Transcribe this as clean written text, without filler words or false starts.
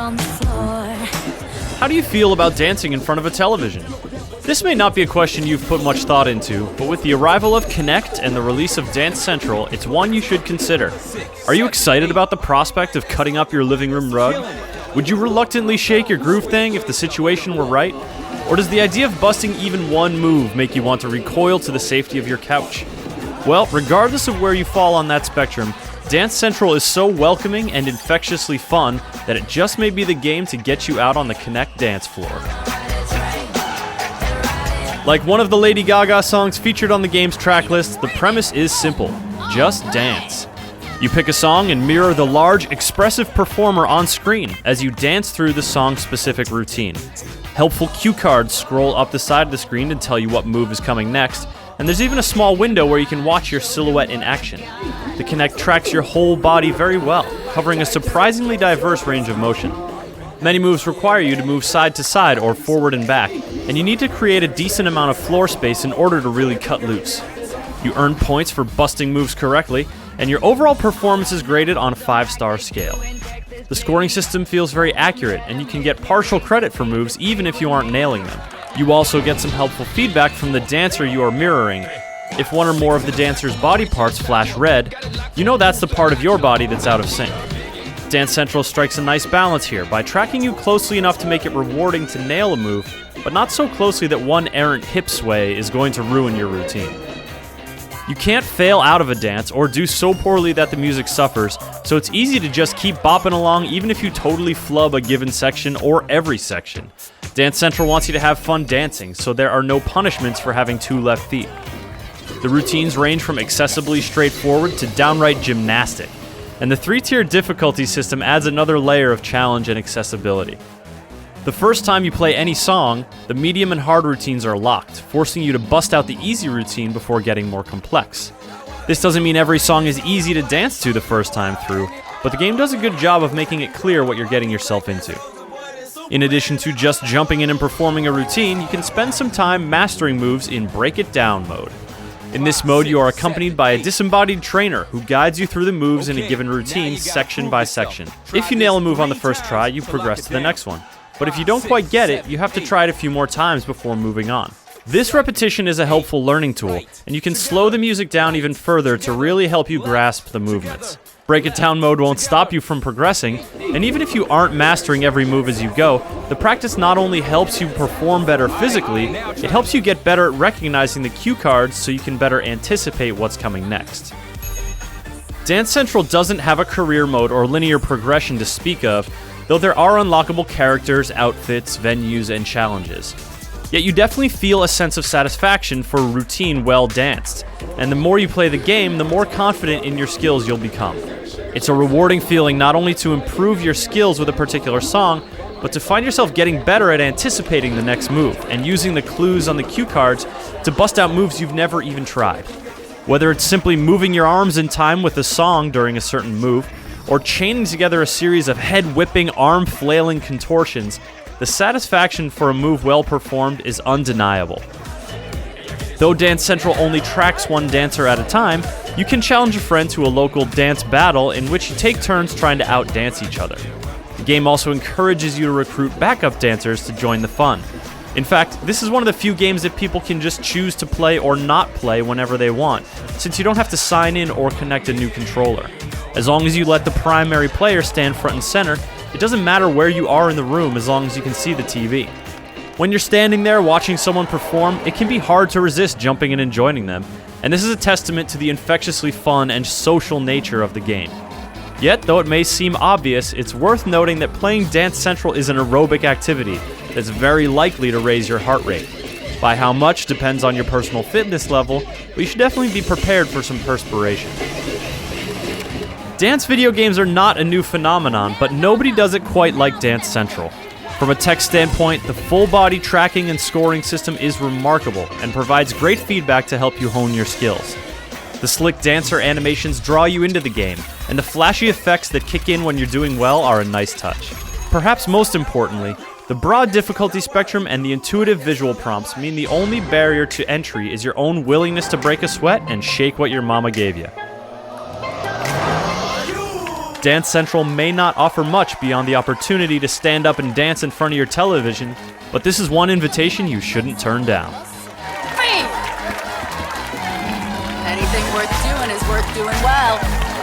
on the floor. How do you feel about dancing in front of a television? This may not be a question you've put much thought into, but with the arrival of Kinect and the release of Dance Central, it's one you should consider. Are you excited about the prospect of cutting up your living room rug? Would you reluctantly shake your groove thing if the situation were right? Or does the idea of busting even one move make you want to recoil to the safety of your couch? Well, regardless of where you fall on that spectrum, Dance Central is so welcoming and infectiously fun that it just may be the game to get you out on the Kinect dance floor. Like one of the Lady Gaga songs featured on the game's track list, the premise is simple: just dance. You pick a song and mirror the large, expressive performer on screen as you dance through the song's specific routine. Helpful cue cards scroll up the side of the screen to tell you what move is coming next, and there's even a small window where you can watch your silhouette in action. The Kinect tracks your whole body very well, covering a surprisingly diverse range of motion. Many moves require you to move side to side or forward and back, and you need to create a decent amount of floor space in order to really cut loose. You earn points for busting moves correctly, and your overall performance is graded on a 5-star scale. The scoring system feels very accurate, and you can get partial credit for moves even if you aren't nailing them. You also get some helpful feedback from the dancer you are mirroring. If one or more of the dancer's body parts flash red, you know that's the part of your body that's out of sync. Dance Central strikes a nice balance here by tracking you closely enough to make it rewarding to nail a move, but not so closely that one errant hip sway is going to ruin your routine. You can't fail out of a dance or do so poorly that the music suffers, so it's easy to just keep bopping along even if you totally flub a given section or every section. Dance Central wants you to have fun dancing, so there are no punishments for having 2 left feet. The routines range from accessibly straightforward to downright gymnastic, and the 3-tier difficulty system adds another layer of challenge and accessibility. The first time you play any song, the medium and hard routines are locked, forcing you to bust out the easy routine before getting more complex. This doesn't mean every song is easy to dance to the first time through, but the game does a good job of making it clear what you're getting yourself into. In addition to just jumping in and performing a routine, you can spend some time mastering moves in Break It Down mode. In this mode, you are accompanied by a disembodied trainer who guides you through the moves in a given routine section by section. If you nail a move on the first try, you progress to the next one. But if you don't quite get it, you have to try it a few more times before moving on. This repetition is a helpful learning tool, and you can slow the music down even further to really help you grasp the movements. Break It Down mode won't stop you from progressing, and even if you aren't mastering every move as you go, the practice not only helps you perform better physically, it helps you get better at recognizing the cue cards so you can better anticipate what's coming next. Dance Central doesn't have a career mode or linear progression to speak of, though there are unlockable characters, outfits, venues, and challenges. Yet you definitely feel a sense of satisfaction for a routine well danced, and the more you play the game, the more confident in your skills you'll become. It's a rewarding feeling not only to improve your skills with a particular song, but to find yourself getting better at anticipating the next move and using the clues on the cue cards to bust out moves you've never even tried. Whether it's simply moving your arms in time with a song during a certain move, or chaining together a series of head-whipping, arm-flailing contortions, the satisfaction for a move well performed is undeniable. Though Dance Central only tracks one dancer at a time, you can challenge a friend to a local dance battle in which you take turns trying to outdance each other. The game also encourages you to recruit backup dancers to join the fun. In fact, this is one of the few games that people can just choose to play or not play whenever they want, since you don't have to sign in or connect a new controller. As long as you let the primary player stand front and center, it doesn't matter where you are in the room as long as you can see the TV. When you're standing there watching someone perform, it can be hard to resist jumping in and joining them, and this is a testament to the infectiously fun and social nature of the game. Yet, though it may seem obvious, it's worth noting that playing Dance Central is an aerobic activity that's very likely to raise your heart rate. By how much depends on your personal fitness level, but you should definitely be prepared for some perspiration. Dance video games are not a new phenomenon, but nobody does it quite like Dance Central. From a tech standpoint, the full-body tracking and scoring system is remarkable and provides great feedback to help you hone your skills. The slick dancer animations draw you into the game, and the flashy effects that kick in when you're doing well are a nice touch. Perhaps most importantly, the broad difficulty spectrum and the intuitive visual prompts mean the only barrier to entry is your own willingness to break a sweat and shake what your mama gave you. Dance Central may not offer much beyond the opportunity to stand up and dance in front of your television, but this is one invitation you shouldn't turn down. Anything worth doing is worth doing well.